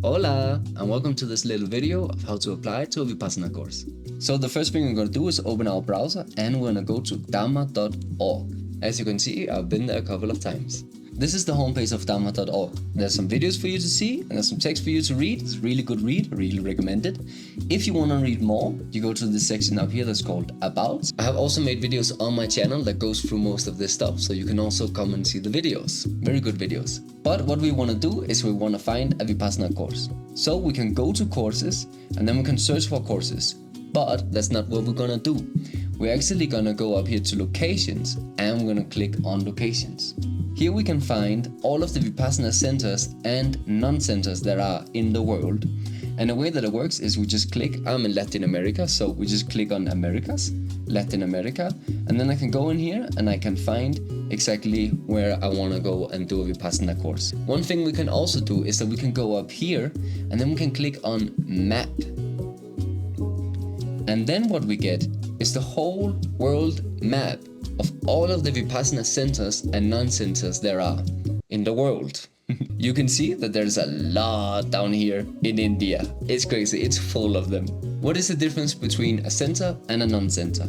Hola, and welcome to this little video of how to apply to a Vipassana course. So the first thing we're going to do is open our browser and we're going to go to dhamma.org. As you can see, I've been there a couple of times. This is the homepage of dhamma.org. There's some videos for you to see and there's some text for you to read. It's a really good read, I really recommend it. If you want to read more, you go to this section up here that's called About. I have also made videos on my channel that goes through most of this stuff, so you can also come and see the videos. Very good videos. But what we want to do is we want to find a Vipassana course. So we can go to courses and then we can search for courses. But that's not what we're gonna do. We're actually gonna go up here to locations and we're gonna click on locations. Here we can find all of the Vipassana centers and non-centers that are in the world. And the way that it works is we just click, I'm in Latin America, so we just click on Americas, Latin America, and then I can go in here and I can find exactly where I want to go and do a Vipassana course. One thing we can also do is that we can go up here and then we can click on Map. And then what we get is the whole world map of all of the Vipassana centers and non-centers there are in the world. You can see that there's a lot down here in India. It's crazy, it's full of them. What is the difference between a center and a non-center?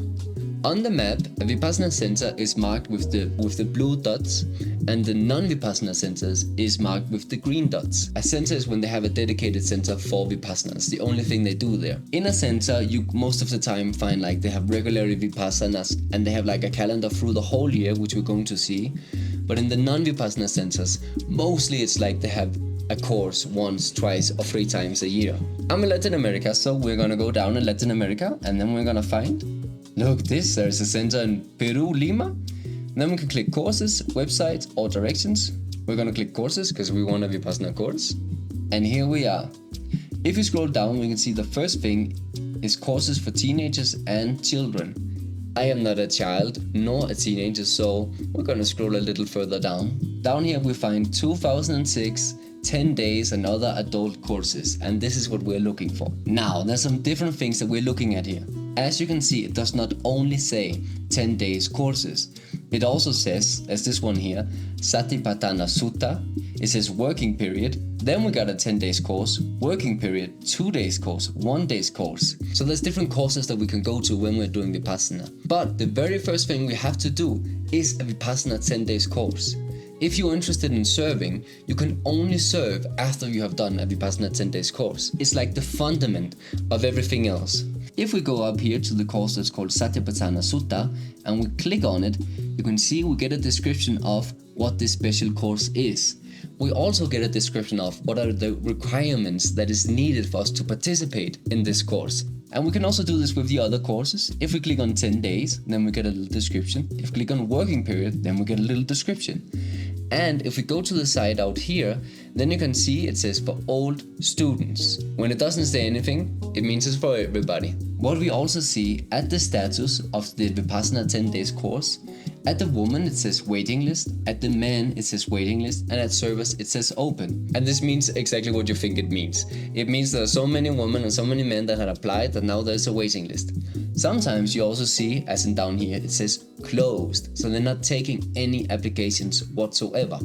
On the map, a Vipassana center is marked with the blue dots, and the non-Vipassana centers is marked with the green dots. A center is when they have a dedicated center for Vipassanas, the only thing they do there. In a center, you most of the time find like they have regular Vipassanas and they have like a calendar through the whole year, which we're going to see. But in the non-Vipassana centers, mostly it's like they have a course once, twice, or 3 times a year. I'm in Latin America, so we're gonna go down in Latin America and then we're gonna find, look, there's a center in Peru, Lima. Then we can click courses, websites, or directions. We're gonna click courses because we want a Vipassana course. And here we are. If you scroll down, we can see the first thing is courses for teenagers and children. I am not a child nor a teenager, so we're gonna scroll a little further down. Down here we find 2006, 10 days and other adult courses, and this is what we're looking for. Now, there's some different things that we're looking at here. As you can see, it does not only say 10 days courses. It also says, as this one here, Satipatthana Sutta. It says working period. Then we got a 10 days course, working period, 2 days course, 1 day's course. So there's different courses that we can go to when we're doing Vipassana. But the very first thing we have to do is a Vipassana 10 days course. If you're interested in serving, you can only serve after you have done a Vipassana 10 days course. It's like the fundament of everything else. If we go up here to the course that's called Satipatthana Sutta and we click on it, you can see we get a description of what this special course is. We also get a description of what are the requirements that is needed for us to participate in this course. And we can also do this with the other courses. If we click on 10 days, then we get a little description. If we click on working period, then we get a little description. And if we go to the side out here, then you can see it says for old students. When it doesn't say anything, it means it's for everybody. What we also see at the status of the Vipassana 10 days course, at the woman it says waiting list, at the man it says waiting list, and at service it says open. And this means exactly what you think it means. It means there are so many women and so many men that had applied that now there's a waiting list. Sometimes you also see, as in down here, it says closed, so they're not taking any applications whatsoever.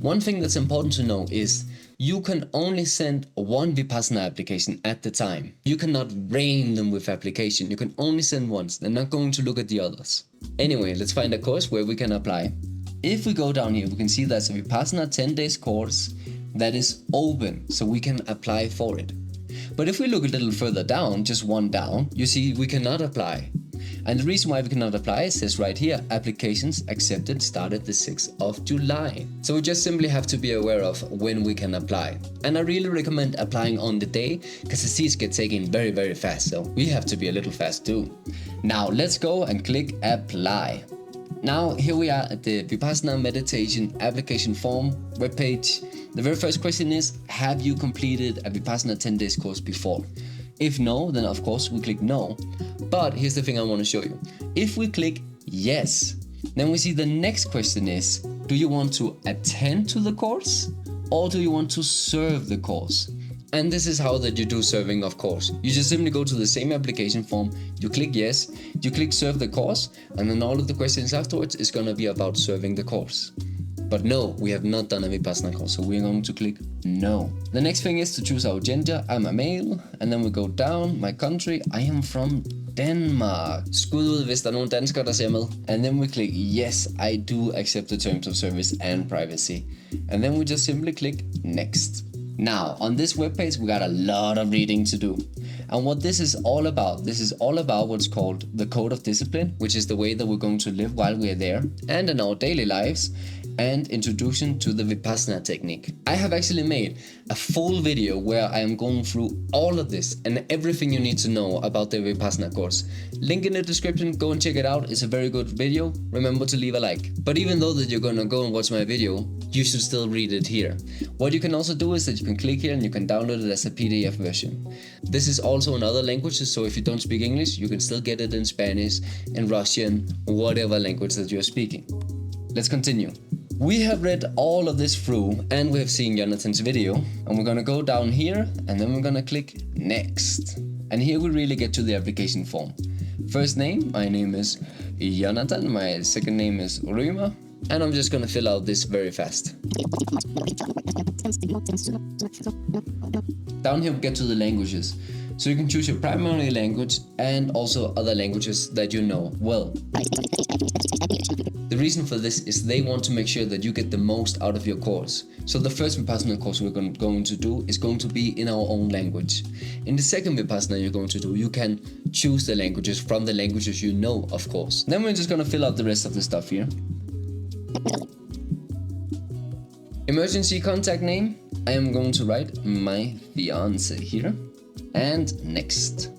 One thing that's important to know is you can only send one Vipassana application at the time. You cannot rain them with application. You can only send once. They're not going to look at the others. Anyway, let's find a course where we can apply. If we go down here, we can see there's a Vipassana 10 days course that is open, so we can apply for it. But if we look a little further down, just one down, you see we cannot apply. And the reason why we cannot apply, it says right here, applications accepted started the 6th of July. So we just simply have to be aware of when we can apply. And I really recommend applying on the day, because the seats get taken very, very fast. So we have to be a little fast too. Now let's go and click apply. Now here we are at the Vipassana meditation application form webpage. The very first question is, have you completed a Vipassana 10 days course before? If no, then of course we click no. But here's the thing I want to show you. If we click yes, then we see the next question is, do you want to attend to the course or do you want to serve the course? And this is how that you do serving of course. You just simply go to the same application form, you click yes, you click serve the course, and then all of the questions afterwards is going to be about serving the course. But no, we have not done a Vipassana course, so we're going to click no. The next thing is to choose our gender. I'm a male, and then we go down, my country, I am from Denmark. Skud ud, hvis der er nogle danskere, der ser med. And then we click yes, I do accept the terms of service and privacy. And then we just simply click next. Now, on this webpage, we got a lot of reading to do. And what this is all about what's called the Code of Discipline, which is the way that we're going to live while we're there and in our daily lives, and introduction to the Vipassana technique. I have actually made a full video where I am going through all of this and everything you need to know about the Vipassana course. Link in the description, go and check it out. It's a very good video. Remember to leave a like. But even though that you're gonna go and watch my video, you should still read it here. What you can also do is that you can click here and you can download it as a PDF version. This is also in other languages, so if you don't speak English, you can still get it in Spanish, in Russian, whatever language that you're speaking. Let's continue. We have read all of this through and we have seen Jonathan's video, and we're gonna go down here and then we're gonna click next. And here we really get to the application form. First name, my name is Jonathan, my second name is Rymer, and I'm just gonna fill out this very fast. Down here we get to the languages. So you can choose your primary language and also other languages that you know well. The reason for this is they want to make sure that you get the most out of your course. So the first Vipassana course we're going to do is going to be in our own language. In the second Vipassana you're going to do, you can choose the languages from the languages you know, of course. Then we're just going to fill out the rest of the stuff here. Emergency contact name, I am going to write my fiance here. And next.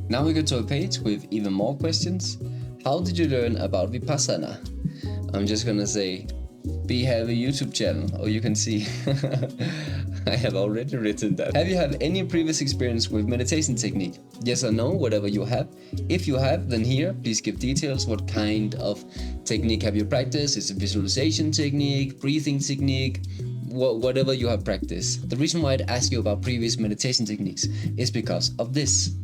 Now we go to a page with even more questions. How did you learn about Vipassana? I'm just gonna say, we have a YouTube channel, or you can see I have already written that. Have you had any previous experience with meditation technique? Yes or no, whatever you have. If you have, then here, please give details. What kind of technique have you practiced? Is it visualization technique, breathing technique? Whatever you have practiced. The reason why I'd ask you about previous meditation techniques is because of this.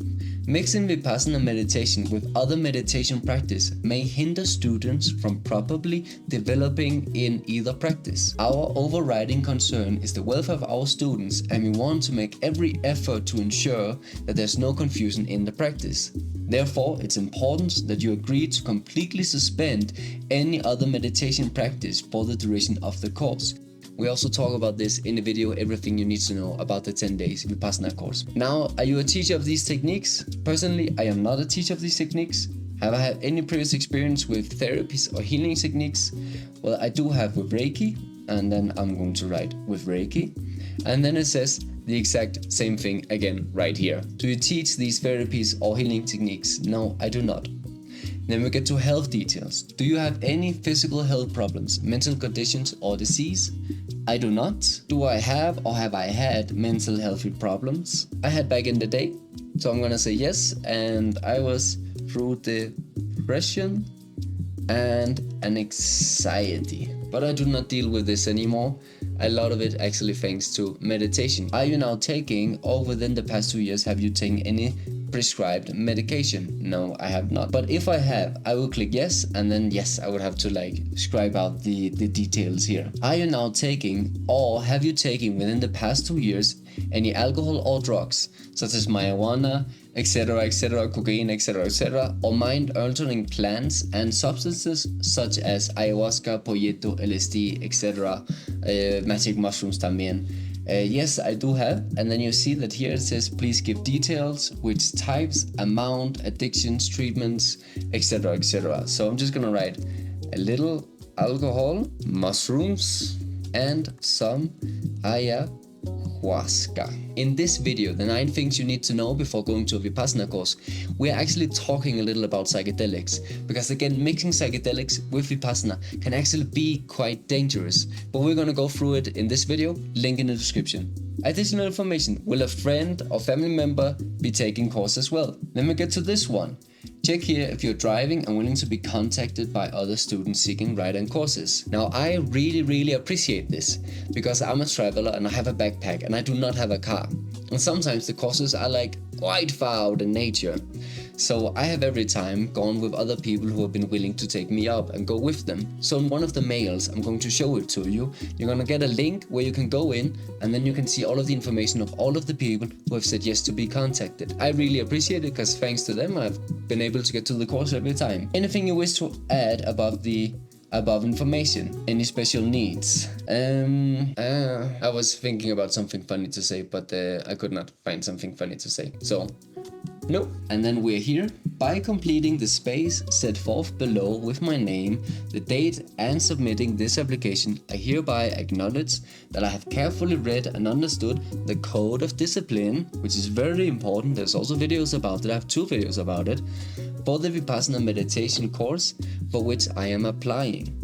Mixing Vipassana meditation with other meditation practice may hinder students from properly developing in either practice. Our overriding concern is the welfare of our students, and we want to make every effort to ensure that there's no confusion in the practice. Therefore, it's important that you agree to completely suspend any other meditation practice for the duration of the course. We also talk about this in the video, everything you need to know about the 10 days Vipassana course. Now, are you a teacher of these techniques? Personally, I am not a teacher of these techniques. Have I had any previous experience with therapies or healing techniques? Well, I do have with Reiki, and then I'm going to write with Reiki. And then it says the exact same thing again right here. Do you teach these therapies or healing techniques? No, I do not. Then we get to health details. Do you have any physical health problems, mental conditions or disease? I do not. Do I have or have I had mental health problems? I had back in the day, so I'm gonna say yes, and I was through depression and an anxiety. But I do not deal with this anymore. A lot of it actually thanks to meditation. Are you now taking, or within the past 2 years, have you taken any prescribed medication? No, I have not. But if I have, I will click yes, and then yes, I would have to scribe out the details here. Are you now taking, or have you taken within the past 2 years any alcohol or drugs, such as marijuana, etc., cocaine, etc., or mind-altering plants and substances such as ayahuasca, poyeto, LSD, etc., magic mushrooms también? Yes, I do have. And then you see that here it says, please give details, which types, amount, addictions, treatments, etc. So I'm just gonna write a little alcohol, mushrooms, and some ayahuasca. In this video, the 9 things you need to know before going to a Vipassana course, we're actually talking a little about psychedelics, because again, mixing psychedelics with Vipassana can actually be quite dangerous, but we're gonna go through it in this video, link in the description. Additional information, will a friend or family member be taking course as well? Then we get to this one. Check here if you're driving and willing to be contacted by other students seeking ride-on courses. Now, I really appreciate this, because I'm a traveler and I have a backpack and I do not have a car. And sometimes the courses are quite far out in nature. So I have every time gone with other people who have been willing to take me up and go with them. So in one of the mails, I'm going to show it to you. You're going to get a link where you can go in, and then you can see all of the information of all of the people who have said yes to be contacted. I really appreciate it, because thanks to them, I've been able to get to the course every time. Anything you wish to add about the above information? Any special needs? I was thinking about something funny to say, but I could not find something funny to say. So, no. And then we're here. By completing the space set forth below with my name, the date, and submitting this application, I hereby acknowledge that I have carefully read and understood the code of discipline, which is very important. There's also videos about it. I have 2 videos about it, for the Vipassana meditation course for which I am applying.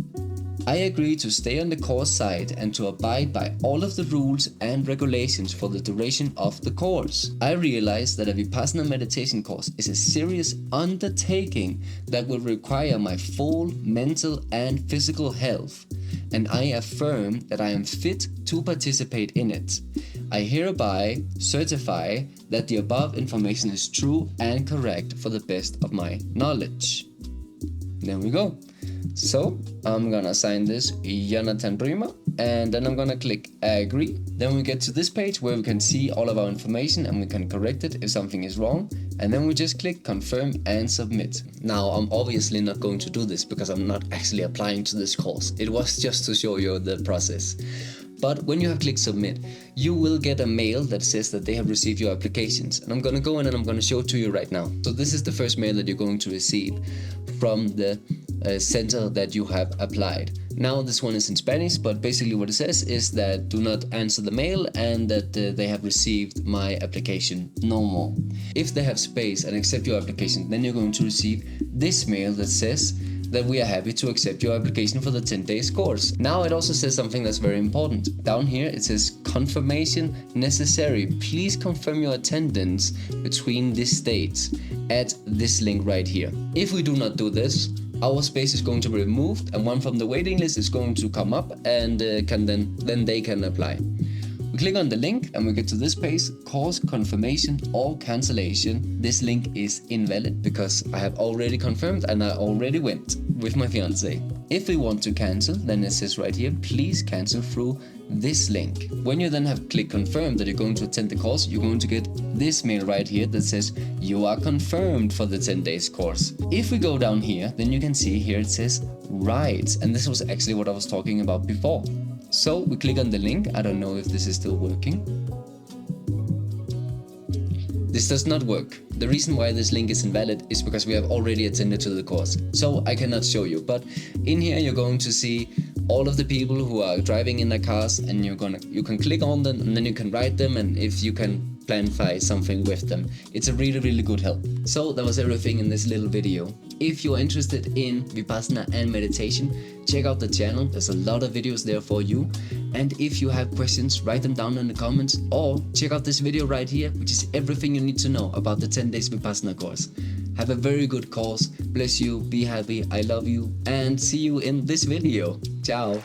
I agree to stay on the course site and to abide by all of the rules and regulations for the duration of the course. I realize that a Vipassana meditation course is a serious undertaking that will require my full mental and physical health, and I affirm that I am fit to participate in it. I hereby certify that the above information is true and correct for the best of my knowledge. There we go. So I'm gonna assign this Jonathan Rymer, and then I'm gonna click agree. Then we get to this page where we can see all of our information and we can correct it if something is wrong, and then we just click confirm and submit. Now I'm obviously not going to do this because I'm not actually applying to this course. It was just to show you the process. But when you have clicked submit, you will get a mail that says that they have received your applications. And I'm going to go in and I'm going to show it to you right now. So this is the first mail that you're going to receive from the center that you have applied. Now this one is in Spanish, but basically what it says is that do not answer the mail and that they have received my application no more. If they have space and accept your application, then you're going to receive this mail that says that we are happy to accept your application for the 10 days course. Now it also says something that's very important. Down here it says confirmation necessary. Please confirm your attendance between these dates at this link right here. If we do not do this, our space is going to be removed and one from the waiting list is going to come up and then they can apply. We click on the link and we get to this page, course confirmation or cancellation. This link is invalid because I have already confirmed and I already went with my fiance. If we want to cancel, then it says right here, please cancel through this link. When you then have clicked confirm that you're going to attend the course, you're going to get this mail right here that says you are confirmed for the 10 days course. If we go down here, then you can see here it says rights, and this was actually what I was talking about before. So we click on the link. I don't know if this is still working. This does not work. The reason why this link is invalid is because we have already attended to the course. So I cannot show you, but in here you're going to see all of the people who are driving in their cars, and you can click on them and then you can write them, and if you can planify something with them. It's a really good help. So that was everything in this little video. If you're interested in Vipassana and meditation, check out the channel. There's a lot of videos there for you. And if you have questions, write them down in the comments, or check out this video right here, which is everything you need to know about the 10 days Vipassana course. Have a very good course. Bless you, be happy, I love you, and see you in this video. Ciao.